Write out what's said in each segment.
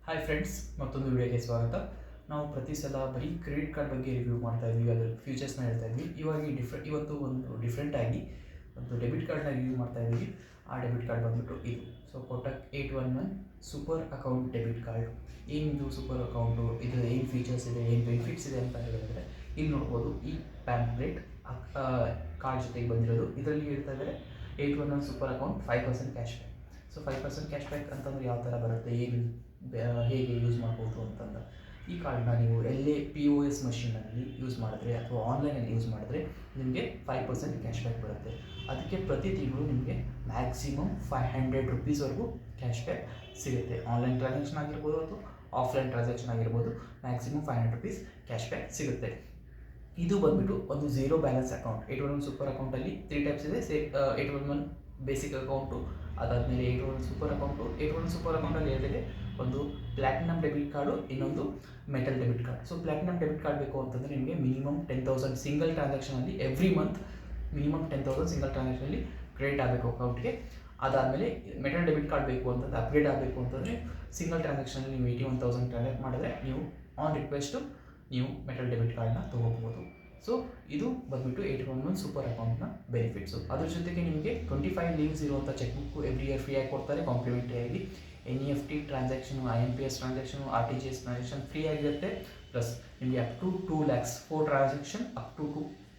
Hi friends, ಮತ್ತೊಂದು ವಿಡಿಯೋಗೆ ಸ್ವಾಗತ. ನಾವು ಪ್ರತಿ ಸಲ ಬರೀ ಕ್ರೆಡಿಟ್ ಕಾರ್ಡ್ ಬಗ್ಗೆ ರಿವ್ಯೂ ಮಾಡ್ತಾ ಇದ್ವಿ, ಅದರ ಫ್ಯೂಚರ್ಸ್ನ ಹೇಳ್ತಾ ಇದ್ವಿ. ಇವತ್ತು ಒಂದು ಡಿಫ್ರೆಂಟಾಗಿ ಒಂದು ಡೆಬಿಟ್ ಕಾರ್ಡ್ನ ರಿವ್ಯೂ ಮಾಡ್ತಾ ಇದ್ದೀವಿ. ಆ ಡೆಬಿಟ್ ಕಾರ್ಡ್ ಬಂದ್ಬಿಟ್ಟು ಇದು. So Kotak 811 super account debit card. ಏನಿದು ಸೂಪರ್ ಅಕೌಂಟು, ಇದು ಏನು ಫೀಚರ್ಸ್ ಇದೆ, ಏನು ಬೆನಿಫಿಟ್ಸ್ ಇದೆ ಅಂತ ಹೇಳಿದ್ರೆ ಇಲ್ಲಿ ನೋಡ್ಬೋದು. ಈ ಪ್ಯಾಂಪ್ಲೆಟ್ ಕಾರ್ಡ್ ಜೊತೆಗೆ ಬಂದಿರೋದು. ಇದರಲ್ಲಿ ಹೇಳ್ತಾ ಇದ್ದಾರೆ 811 super account 5% cash back. So 5% cash back ಅಂತಂದರೆ ಯಾವ ಥರ ಬರುತ್ತೆ, ಹೇಗೆ ಯೂಸ್ ಮಾಡ್ಬೋದು ಅಂತಂದ್ರೆ, ಈ ಕಾರ್ಡ್ನ ನೀವು ಎಲ್ಲೇ POS ಮಷೀನಲ್ಲಿ ಯೂಸ್ ಮಾಡಿದ್ರೆ ಅಥವಾ ಆನ್ಲೈನಲ್ಲಿ ಯೂಸ್ ಮಾಡಿದ್ರೆ ನಿಮಗೆ 5% ಕ್ಯಾಶ್ ಬ್ಯಾಕ್ ಬರುತ್ತೆ. ಅದಕ್ಕೆ ಪ್ರತಿ ತಿಂಗಳು ನಿಮಗೆ ಮ್ಯಾಕ್ಸಿಮಮ್ 500 ರುಪೀಸ್ವರೆಗೂ ಕ್ಯಾಶ್ ಬ್ಯಾಕ್ ಸಿಗುತ್ತೆ. ಆನ್ಲೈನ್ ಟ್ರಾನ್ಸಾಕ್ಷನ್ ಆಗಿರ್ಬೋದು ಅಥವಾ ಆಫ್ಲೈನ್ ಟ್ರಾನ್ಸಾಕ್ಷನ್ ಆಗಿರ್ಬೋದು, ಮ್ಯಾಕ್ಸಿಮಮ್ 500 ರುಪೀಸ್ ಕ್ಯಾಶ್ ಬ್ಯಾಕ್ ಸಿಗುತ್ತೆ. ಇದು ಬಂದ್ಬಿಟ್ಟು ಒಂದು ಝೀರೋ ಬ್ಯಾಲೆನ್ಸ್ ಅಕೌಂಟ್. 811 ಸೂಪರ್ ಅಕೌಂಟಲ್ಲಿ 3 ಟೈಪ್ಸ್ ಇದೆ. 811 ಬೇಸಿಕ್ ಅಕೌಂಟು, ಅದಾದಮೇಲೆ 811 ಸೂಪರ್ ಅಕೌಂಟು. 811 ಸೂಪರ್ ಅಕೌಂಟಲ್ಲಿ ಏನಿದೆ, ಒಂದು ಪ್ಲಾಟಿನಮ್ ಡೆಬಿಟ್ ಕಾರ್ಡು, ಇನ್ನೊಂದು metal debit card. So platinum debit card ಬೇಕು ಅಂತಂದರೆ ನಿಮಗೆ ಮಿನಿಮಮ್ 10,000 ಸಿಂಗಲ್ ಟ್ರಾನ್ಸಾಕ್ಷನಲ್ಲಿ ಎವ್ರಿ ಮಂತ್ ಮಿನಿಮಮ್ 10,000 ಸಿಂಗಲ್ ಟ್ರಾನ್ಸಾಕ್ಷನಲ್ಲಿ ಕ್ರೆಡಿಟ್ ಆಗಬೇಕು ಅಕೌಂಟ್ಗೆ. ಅದಾದಮೇಲೆ ಮೆಟಲ್ ಡೆಬಿಟ್ ಕಾರ್ಡ್ ಬೇಕು ಅಂತಂದರೆ, ಅಪ್ಗ್ರೇಡ್ ಆಗಬೇಕು ಅಂತಂದರೆ ಸಿಂಗಲ್ ಟ್ರಾನ್ಸಾಕ್ಷನಲ್ಲಿ ನೀವು 81,000 ಟ್ರಾನ್ಸಾಕ್ಟ್ ಮಾಡಿದ್ರೆ ನೀವು ಆನ್ ರಿಕ್ವೆಸ್ಟು ನೀವು ಮೆಟಲ್ ಡೆಬಿಟ್ ಕಾರ್ಡ್ನ ತೊಗೋಬೋದು. ಸೊ ಇದು ಬಂದ್ಬಿಟ್ಟು 811 ಸೂಪರ್ ಅಕೌಂಟ್ನ ಬೆನಿಫಿಟ್ಸು. ಅದ್ರ ಜೊತೆಗೆ ನಿಮಗೆ 25 ಲೀವ್ಸ್ ಇರುವಂಥ ಚೆಕ್ ಬುಕ್ಕು ಎವ್ರಿ ಇಯರ್ ಫ್ರೀಯಾಗಿ ಕೊಡ್ತಾರೆ. ಕಾಂಪ್ಲಿಮೆಂಟರಿಯಾಗಿ NEFT transaction, IMPS transaction, RTGS transaction free ಆಗಿರುತ್ತೆ. ಪ್ಲಸ್ ನಿಮಗೆ up to 2 lakhs 4 transaction up to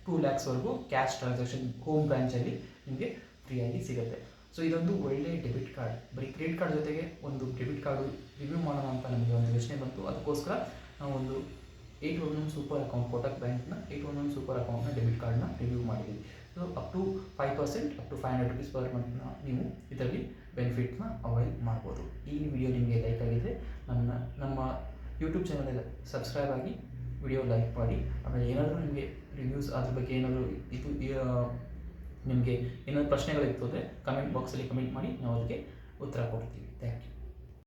2 lakhsವರೆಗೂ ಕ್ಯಾಶ್ ಟ್ರಾನ್ಸಾಕ್ಷನ್ ಹೋಮ್ ಬ್ರಾಂಚಲ್ಲಿ ನಿಮಗೆ ಫ್ರೀಯಾಗಿ ಸಿಗುತ್ತೆ. ಸೊ ಇದೊಂದು ಒಳ್ಳೆಯ ಡೆಬಿಟ್ ಕಾರ್ಡ್. ಬರೀ ಕ್ರೆಡಿಟ್ ಕಾರ್ಡ್ ಜೊತೆಗೆ ಒಂದು ಡೆಬಿಟ್ ಕಾರ್ಡು ರಿವ್ಯೂ ಮಾಡೋಣ ಅಂತ ನಮಗೆ ಒಂದು ಯೋಚನೆ ಬಂತು. ಅದಕ್ಕೋಸ್ಕರ ನಾವು ಒಂದು 811 ಸೂಪರ್ ಅಕೌಂಟ್, ಕೋಟಕ್ ಬ್ಯಾಂಕ್ನ 811 ಸೂಪರ್ ಅಕೌಂಟ್ನ ಡೆಬಿಟ್ ಕಾರ್ಡ್ನ ರಿವ್ಯೂ ಮಾಡಿದ್ದೀವಿ. So up to 5% up to 500 rupees per ಮಂತ್ನ ನೀವು ಇದರಲ್ಲಿ ಬೆನಿಫಿಟ್ನ ಅವೈಲ್ ಮಾಡ್ಬೋದು. ಈ ವಿಡಿಯೋ ನಿಮಗೆ ಲೈಕ್ ಆಗಿದ್ದರೆ ನಮ್ಮ ಯೂಟ್ಯೂಬ್ ಚಾನಲ್ ಸಬ್ಸ್ಕ್ರೈಬ್ ಆಗಿ, ವಿಡಿಯೋ ಲೈಕ್ ಮಾಡಿ. ಆಮೇಲೆ ಏನಾದರೂ ನಿಮಗೆ ರಿವ್ಯೂಸ್ ಅದ್ರ ಬಗ್ಗೆ ಏನಾದರೂ ನಿಮಗೆ ಏನಾದರೂ ಪ್ರಶ್ನೆಗಳಿತ್ತು ಅಂದರೆ ಕಮೆಂಟ್ ಬಾಕ್ಸಲ್ಲಿ ಕಮೆಂಟ್ ಮಾಡಿ, ನಾವು ಅದಕ್ಕೆ ಉತ್ತರ ಕೊಡ್ತೀವಿ. Thank you.